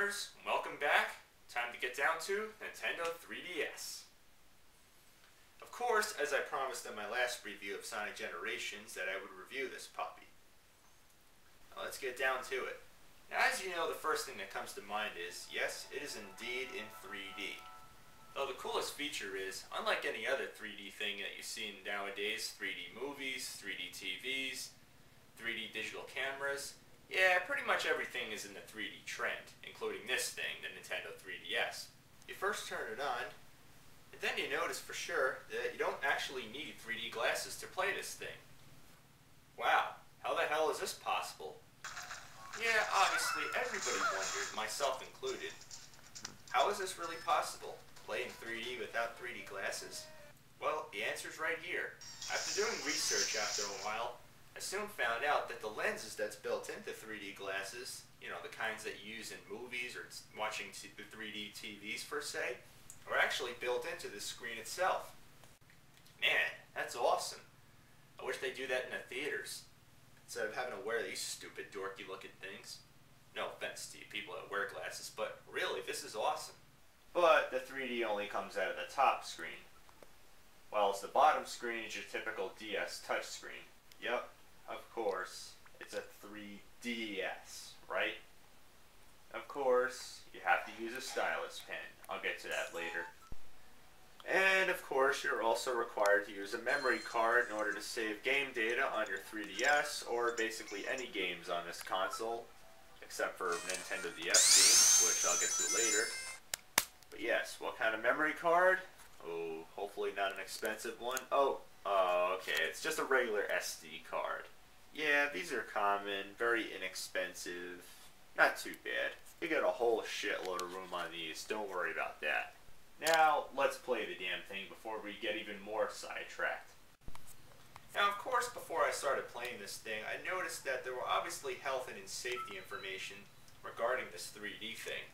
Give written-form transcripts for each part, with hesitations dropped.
gamers, welcome back. Time to get down to Nintendo 3DS. Of course, as I promised in my last review of Sonic Generations that I would review this puppy. Now let's get down to it. Now as you know, the first thing that comes to mind is, yes, it is indeed in 3D. Though the coolest feature is, unlike any other 3D thing that you see nowadays, 3D movies, 3D TVs, 3D digital cameras, yeah, pretty much everything is in the 3D trend, including this thing, the Nintendo 3DS. You first turn it on, and then you notice for sure that you don't actually need 3D glasses to play this thing. Wow, how the hell is this possible? Yeah, obviously everybody wondered, myself included. How is this really possible? Play in 3D without 3D glasses? Well, the answer's right here. After doing research after a while, I soon found out that the lenses that's built into 3D glasses, you know, the kinds that you use in movies or watching the 3D TVs per se, are actually built into the screen itself. Man, that's awesome. I wish they do that in the theaters, instead of having to wear these stupid dorky looking things. No offense to you people that wear glasses, but really, this is awesome. But the 3D only comes out of the top screen, whilst the bottom screen is your typical DS touchscreen. Yep. Of course, it's a 3DS, right? Of course, you have to use a stylus pen. I'll get to that later. And of course, you're also required to use a memory card in order to save game data on your 3DS, or basically any games on this console, except for Nintendo DS games, which I'll get to later. But yes, what kind of memory card? Oh, hopefully not an expensive one. Oh, okay, it's just a regular SD card. Yeah, these are common, very inexpensive, not too bad. You get a whole shitload of room on these, don't worry about that. Now, let's play the damn thing before we get even more sidetracked. Now, of course, before I started playing this thing, I noticed that there were obviously health and safety information regarding this 3D thing.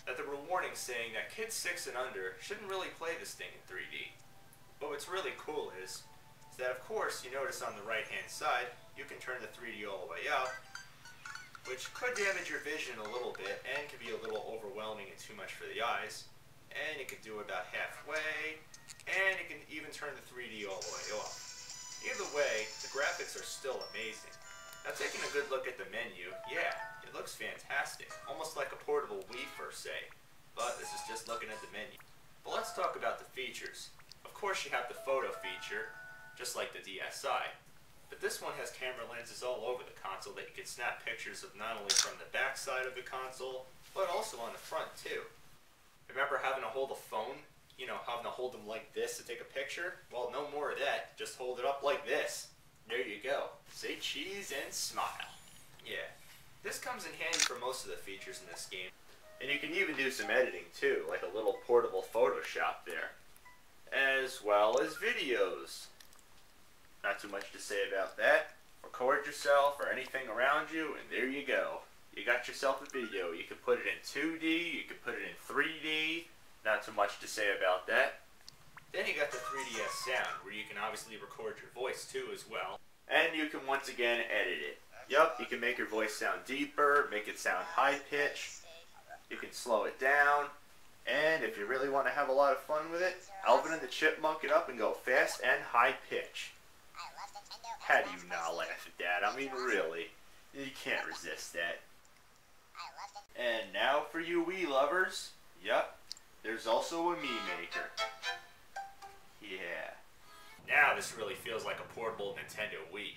That there were warnings saying that kids 6 and under shouldn't really play this thing in 3D. But what's really cool is that of course you notice on the right hand side you can turn the 3D all the way up, which could damage your vision a little bit and can be a little overwhelming and too much for the eyes. And you can do it about halfway, and you can even turn the 3D all the way off. Either way, the graphics are still amazing. Now taking a good look at the menu, yeah, it looks fantastic, almost like a portable Wii per se, but this is just looking at the menu. But let's talk about the features. Of course you have the photo feature, just like the DSi, but this one has camera lenses all over the console that you can snap pictures of not only from the back side of the console, but also on the front too. Remember having to hold a phone? You know, having to hold them like this to take a picture? Well, no more of that, just hold it up like this. There you go. Say cheese and smile. Yeah, this comes in handy for most of the features in this game. And you can even do some editing too, like a little portable Photoshop there. As well as videos. Not too much to say about that. Record yourself or anything around you, and there you go. You got yourself a video. You can put it in 2D, you can put it in 3D. Not too much to say about that. Then you got the 3DS sound, where you can obviously record your voice too as well. And you can once again edit it. Yup, you can make your voice sound deeper, make it sound high pitched. You can slow it down. And if you really want to have a lot of fun with it, Alvin and the Chipmunk it up and go fast and high pitch. How do you not laugh at that? I mean, really. You can't resist that. And now for you Wii lovers, yup, there's also a Mii Maker. Yeah. Now this really feels like a portable Nintendo Wii.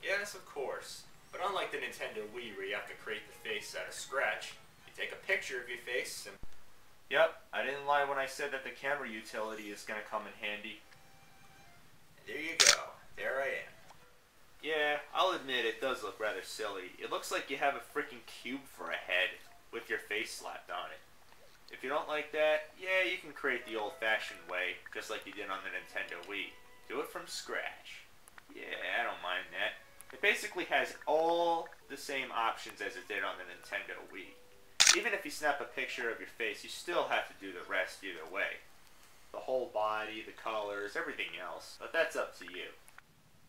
Yes, of course. But unlike the Nintendo Wii where you have to create the face out of scratch, you take a picture of your face and... Yep, I didn't lie when I said that the camera utility is going to come in handy. And there you go. There I am. Yeah, I'll admit it does look rather silly. It looks like you have a freaking cube for a head with your face slapped on it. If you don't like that, yeah, you can create the old-fashioned way, just like you did on the Nintendo Wii. Do it from scratch. Yeah, I don't mind that. It basically has all the same options as it did on the Nintendo Wii. Even if you snap a picture of your face, you still have to do the rest either way. The whole body, the colors, everything else. But that's up to you.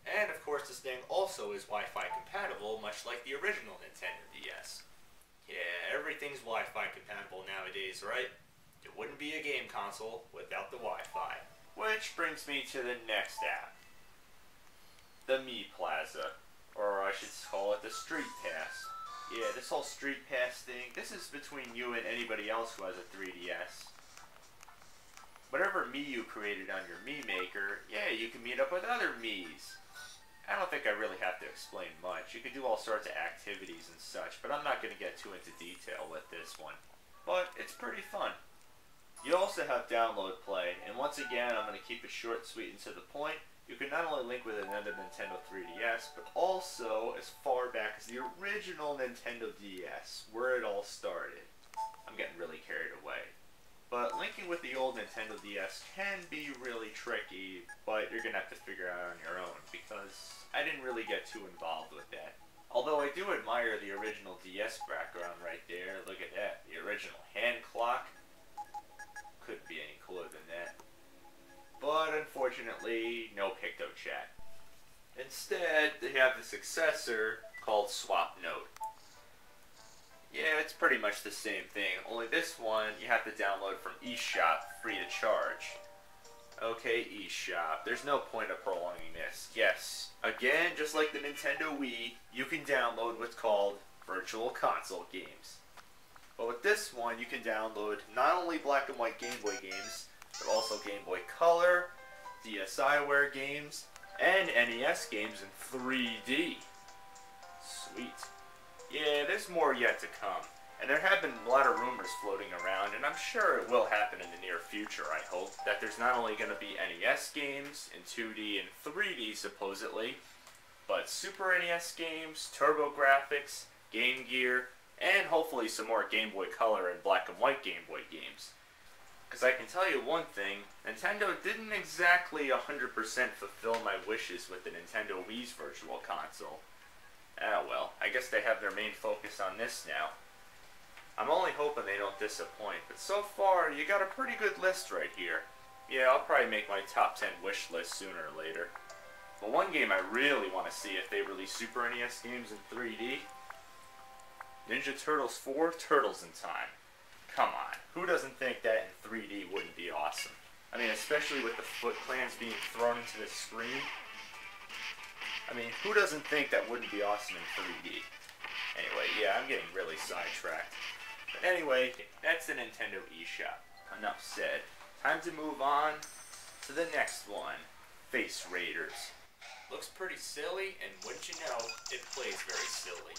And of course this thing also is Wi-Fi compatible, much like the original Nintendo DS. Yeah, everything's Wi-Fi compatible nowadays, right? It wouldn't be a game console without the Wi-Fi. Which brings me to the next app. The Mi Plaza. Or I should call it the Street Pass. Yeah, this whole Street Pass thing, this is between you and anybody else who has a 3DS. Whatever Mii you created on your Mii Maker, yeah, you can meet up with other Miis. I don't think I really have to explain much. You can do all sorts of activities and such, but I'm not going to get too into detail with this one. But it's pretty fun. You also have Download Play, and once again, I'm going to keep it short, sweet, and to the point. You can not only link with another Nintendo 3DS, but also as far back as the original Nintendo DS, where it all started. I'm getting really carried away. But linking with the old Nintendo DS can be really tricky, but you're going to have to figure it out on your own, because I didn't really get too involved with that. Although I do admire the original DS background right there. Look at that. The original hand clock. Couldn't be any cooler than that. But unfortunately, no PictoChat. Instead, they have the successor called SwapNote. Yeah, it's pretty much the same thing, only this one you have to download from eShop free to charge. Okay, eShop, there's no point of prolonging this. Yes, again, just like the Nintendo Wii, you can download what's called Virtual Console games. But with this one, you can download not only black and white Game Boy games, but also Game Boy Color, DSiWare games, and NES games in 3D. Sweet. Yeah, there's more yet to come. And there have been a lot of rumors floating around, and I'm sure it will happen in the near future, I hope, that there's not only going to be NES games in 2D and 3D, supposedly, but Super NES games, TurboGrafx, Game Gear, and hopefully some more Game Boy Color and black and white Game Boy games. Because I can tell you one thing, Nintendo didn't exactly 100% fulfill my wishes with the Nintendo Wii's Virtual Console. Ah well, I guess they have their main focus on this now. I'm only hoping they don't disappoint, but so far, you got a pretty good list right here. Yeah, I'll probably make my top 10 wish list sooner or later. But one game I really want to see if they release Super NES games in 3D, Ninja Turtles 4 Turtles in Time. Come on, who doesn't think that in 3D wouldn't be awesome? I mean, especially with the Foot Clans being thrown into the screen. I mean, who doesn't think that wouldn't be awesome in 3D? Anyway, yeah, I'm getting really sidetracked. But anyway, that's the Nintendo eShop. Enough said. Time to move on to the next one. Face Raiders. Looks pretty silly, and wouldn't you know, it plays very silly.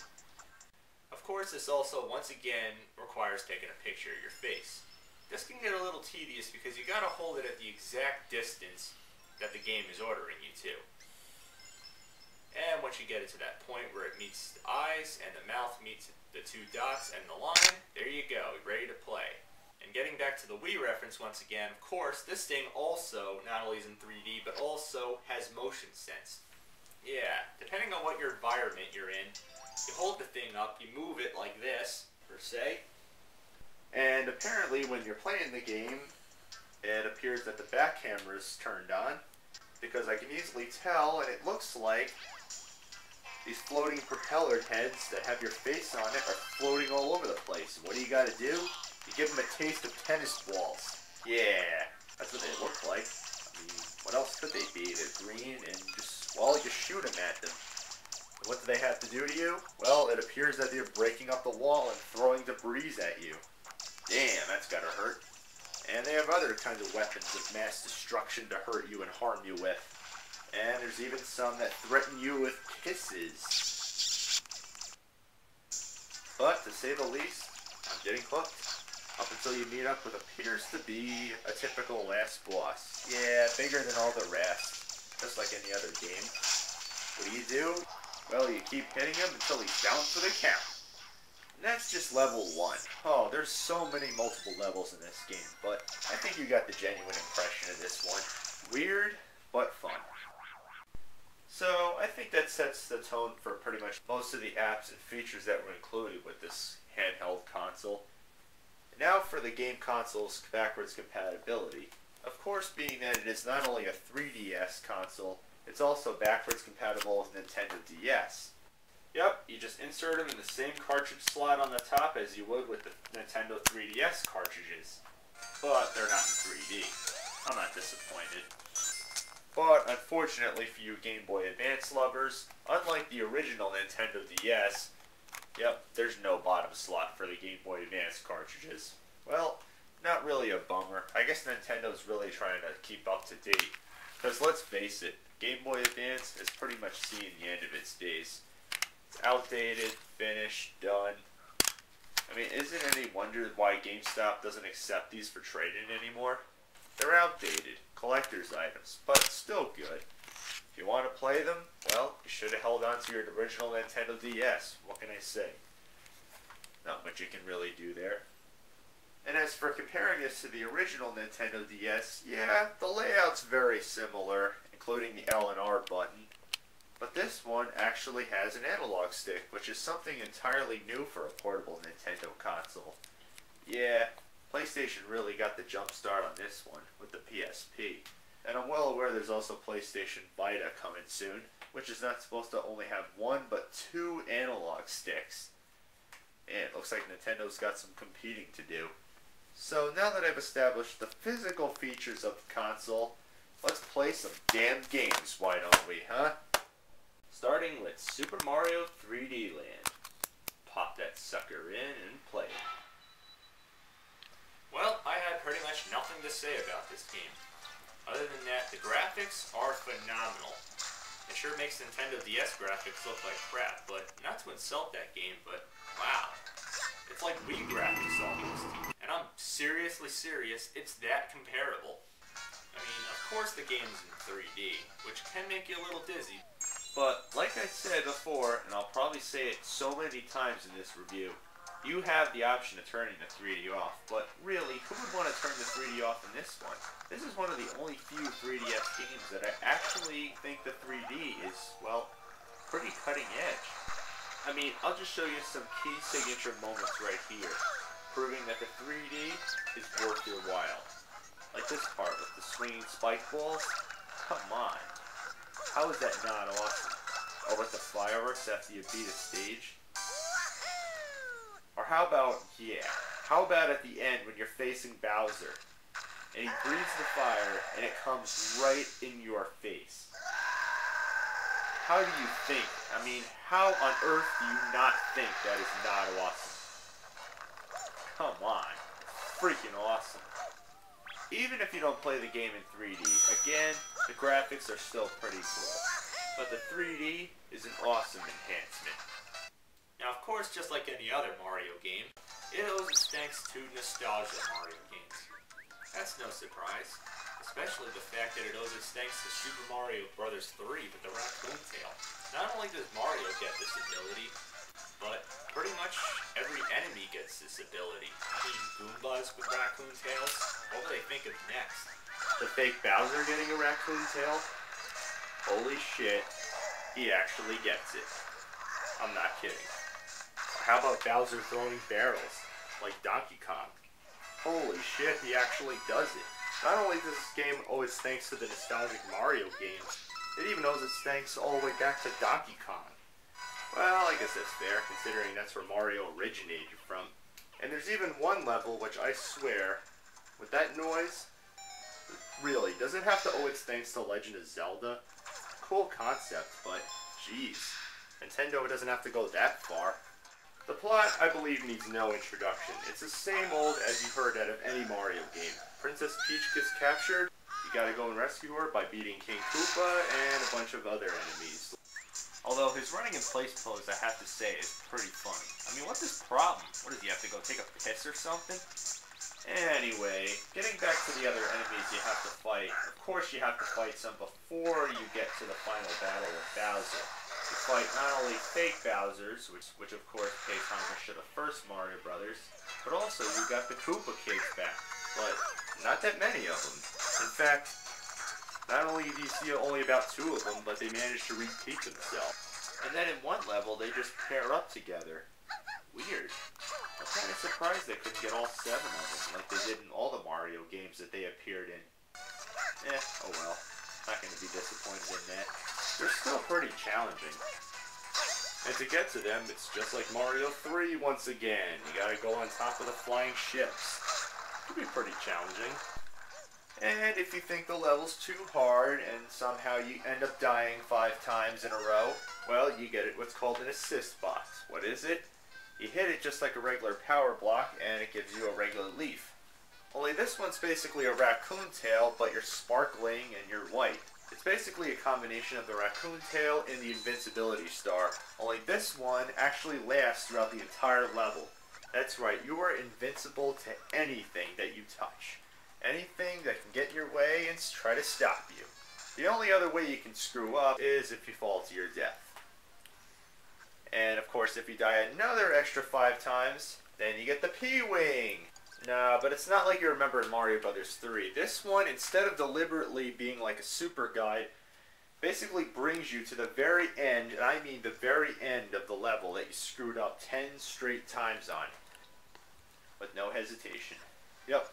Of course, this also, once again, requires taking a picture of your face. This can get a little tedious because you gotta hold it at the exact distance that the game is ordering you to. And once you get it to that point where it meets the eyes and the mouth meets the two dots and the line, there you go, ready to play. And getting back to the Wii reference once again, of course, this thing also not only is in 3D, but also has motion sense. Yeah, depending on what your environment you're in, you hold the thing up, you move it like this, per se. And apparently when you're playing the game, it appears that the back camera is turned on, because I can easily tell, and it looks like these floating propeller heads that have your face on it are floating all over the place. What do you gotta do? You give them a taste of tennis balls. Yeah, that's what they look like. I mean, what else could they be? They're green and just, well, you shoot them at them. And what do they have to do to you? Well, it appears that they're breaking up the wall and throwing debris at you. Damn, that's gotta hurt. And they have other kinds of weapons of mass destruction to hurt you and harm you with. And there's even some that threaten you with kisses. But, to say the least, I'm getting hooked. Up until you meet up with what appears to be a typical last boss. Yeah, bigger than all the rest. Just like any other game. What do? Well, you keep hitting him until he's down for the count. And that's just level 1. Oh, there's so many multiple levels in this game, but I think you got the genuine impression of this one. Weird, but fun. So, I think that sets the tone for pretty much most of the apps and features that were included with this handheld console. Now for the game console's backwards compatibility. Of course, being that it is not only a 3DS console, it's also backwards compatible with Nintendo DS. Yep, you just insert them in the same cartridge slot on the top as you would with the Nintendo 3DS cartridges. But they're not in 3D. I'm not disappointed. But unfortunately for you Game Boy Advance lovers, unlike the original Nintendo DS, yep, there's no bottom slot for the Game Boy Advance cartridges. Well, not really a bummer. I guess Nintendo's really trying to keep up to date. Because let's face it, Game Boy Advance is pretty much seeing the end of its days. It's outdated, finished, done. I mean, isn't it any wonder why GameStop doesn't accept these for trade-in anymore? They're outdated, collector's items, but still good. If you want to play them, well, you should have held on to your original Nintendo DS. What can I say? Not much you can really do there. And as for comparing this to the original Nintendo DS, yeah, the layout's very similar, including the L and R button. But this one actually has an analog stick, which is something entirely new for a portable Nintendo console. Yeah, PlayStation really got the jump start on this one with the PSP. And I'm well aware there's also PlayStation Vita coming soon, which is not supposed to only have one but two analog sticks. And it looks like Nintendo's got some competing to do. So now that I've established the physical features of the console, let's play some damn games, why don't we, huh? Starting with Super Mario 3D Land. Pop that sucker in and play it. Well, I had pretty much nothing to say about this game. Other than that, the graphics are phenomenal. It sure makes Nintendo DS graphics look like crap, but not to insult that game, but wow. It's like Wii graphics almost. And I'm seriously serious, it's that comparable. I mean, of course the game's in 3D, which can make you a little dizzy. But, like I said before, and I'll probably say it so many times in this review, you have the option of turning the 3D off, but really, who would want to turn the 3D off in this one? This is one of the only few 3DS games that I actually think the 3D is, well, pretty cutting edge. I mean, I'll just show you some key signature moments right here, proving that the 3D is worth your while. Like this part with the swinging spike balls. Come on. How is that not awesome? Or with the fireworks after you beat a stage? Or how about, how about at the end when you're facing Bowser, and he breathes the fire, and it comes right in your face? How do you think? I mean, how on earth do you not think that is not awesome? Come on. Freaking awesome. Even if you don't play the game in 3D, again, the graphics are still pretty cool. But the 3D is an awesome enhancement. Now, of course, just like any other Mario game, it owes its thanks to nostalgia Mario games. That's no surprise, especially the fact that it owes its thanks to Super Mario Bros. 3 with the raccoon tail. Not only does Mario get this ability, but pretty much every enemy gets this ability. I mean, Goombas with raccoon tails, what will they think of next? The fake Bowser getting a raccoon tail? Holy shit, he actually gets it. I'm not kidding. Or how about Bowser throwing barrels, like Donkey Kong? Holy shit, he actually does it. Not only does this game owe its thanks to the nostalgic Mario games, it even owes its thanks all the way back to Donkey Kong. Well, I guess that's fair, considering that's where Mario originated from. And there's even one level which I swear, with that noise, really, does it have to owe its thanks to Legend of Zelda? Cool concept, but jeez, Nintendo doesn't have to go that far. The plot, I believe, needs no introduction. It's the same old as you've heard out of any Mario game. Princess Peach gets captured, you gotta go and rescue her by beating King Koopa and a bunch of other enemies. Although his running in place pose, I have to say, is pretty funny. I mean, what's his problem? What does he have to go take a piss or something? Anyway, getting back to the other enemies you have to fight. Of course you have to fight some before you get to the final battle with Bowser. You fight not only fake Bowsers, which of course pays homage to the first Mario Brothers, but also you got the Koopa Kids back. But not that many of them. In fact, not only do you see only about 2 of them, but they manage to repeat themselves. And then in one level, they just pair up together. Weird. I'm kind of surprised they couldn't get all 7 of them, like they did in all the Mario games that they appeared in. Oh well. Not going to be disappointed in that. They're still pretty challenging. And to get to them, it's just like Mario 3 once again. You gotta go on top of the flying ships. It can be pretty challenging. And if you think the level's too hard and somehow you end up dying 5 times in a row, well, you get what's called an assist box. What is it? You hit it just like a regular power block and it gives you a regular leaf. Only this one's basically a raccoon tail, but you're sparkling and you're white. It's basically a combination of the raccoon tail and the invincibility star, only this one actually lasts throughout the entire level. That's right, you are invincible to anything that you touch. Anything that can get in your way and try to stop you. The only other way you can screw up is if you fall to your death. And of course, if you die another extra 5 times, then you get the P-Wing. Nah, but it's not like you remember in Mario Bros. 3. This one, instead of deliberately being like a super guide, basically brings you to the very end, and I mean the very end of the level that you screwed up 10 straight times on. With no hesitation. Yep.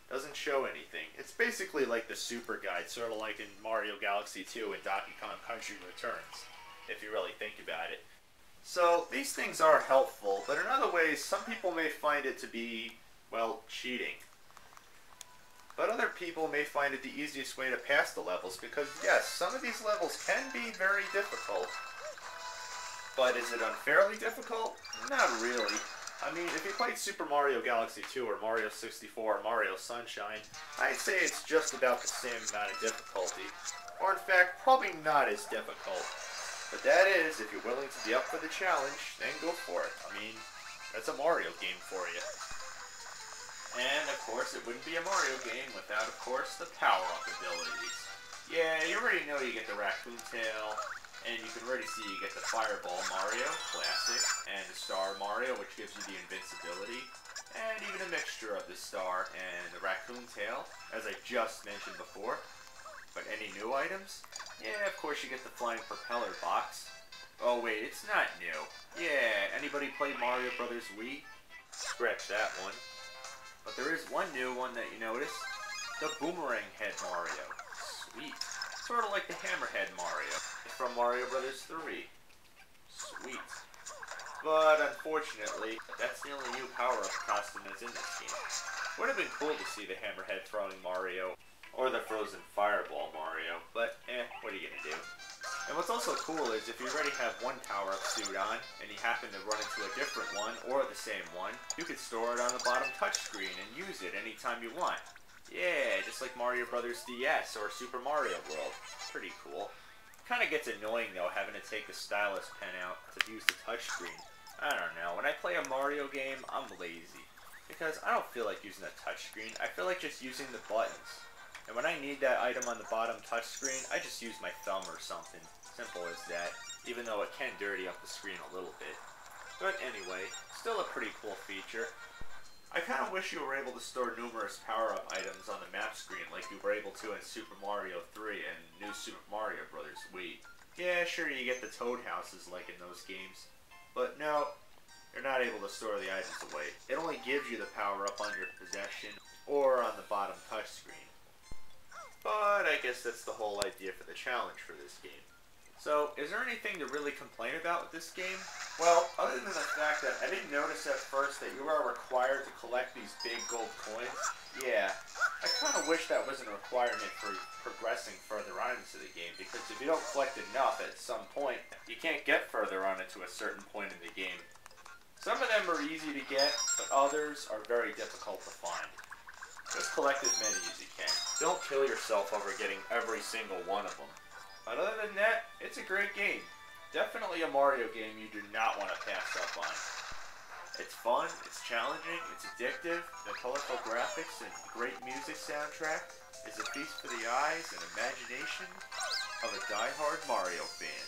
Doesn't show anything. It's basically like the super guide, sort of like in Mario Galaxy 2 and Donkey Kong Country Returns, if you really think about it. So, these things are helpful, but in other ways, some people may find it to be, well, cheating. But other people may find it the easiest way to pass the levels, because yes, some of these levels can be very difficult. But is it unfairly difficult? Not really. I mean, if you played Super Mario Galaxy 2 or Mario 64 or Mario Sunshine, I'd say it's just about the same amount of difficulty. Or in fact, probably not as difficult. But that is, if you're willing to be up for the challenge, then go for it. I mean, that's a Mario game for you. And, of course, it wouldn't be a Mario game without, of course, the power-up abilities. Yeah, you already know you get the Raccoon Tail, and you can already see you get the Fireball Mario, classic, and the Star Mario, which gives you the invincibility, and even a mixture of the Star and the Raccoon Tail, as I just mentioned before. But any new items? Yeah, of course you get the Flying Propeller Box. Oh wait, it's not new. Yeah, anybody play Mario Bros. Wii? Scratch that one. But there is one new one that you notice. The Boomerang Head Mario. Sweet. Sort of like the Hammerhead Mario from Mario Bros. 3. Sweet. But unfortunately, that's the only new power-up costume that's in this game. Would have been cool to see the Hammerhead throwing Mario, or the Frozen Fireball Mario, but what are you gonna do? And what's also cool is if you already have one power-up suit on, and you happen to run into a different one, or the same one, you can store it on the bottom touchscreen and use it anytime you want. Yeah, just like Mario Bros. DS or Super Mario World. Pretty cool. Kinda gets annoying though, having to take the stylus pen out to use the touchscreen. I don't know, when I play a Mario game, I'm lazy. Because I don't feel like using a touchscreen, I feel like just using the buttons. And when I need that item on the bottom touchscreen, I just use my thumb or something. Simple as that, even though it can dirty up the screen a little bit. But anyway, still a pretty cool feature. I kind of wish you were able to store numerous power-up items on the map screen like you were able to in Super Mario 3 and New Super Mario Bros. Wii. Yeah, sure, you get the Toad houses like in those games. But no, you're not able to store the items away. It only gives you the power-up on your possession or on the bottom touchscreen. But I guess that's the whole idea for the challenge for this game. So, is there anything to really complain about with this game? Well, other than the fact that I didn't notice at first that you are required to collect these big gold coins, yeah, I kind of wish that was a requirement for progressing further on into the game, because if you don't collect enough at some point, you can't get further on into a certain point in the game. Some of them are easy to get, but others are very difficult to find. Just collect as many as you can. Don't kill yourself over getting every single one of them. But other than that, it's a great game. Definitely a Mario game you do not want to pass up on. It's fun, it's challenging, it's addictive, the colorful graphics and great music soundtrack is a feast for the eyes and imagination of a die-hard Mario fan.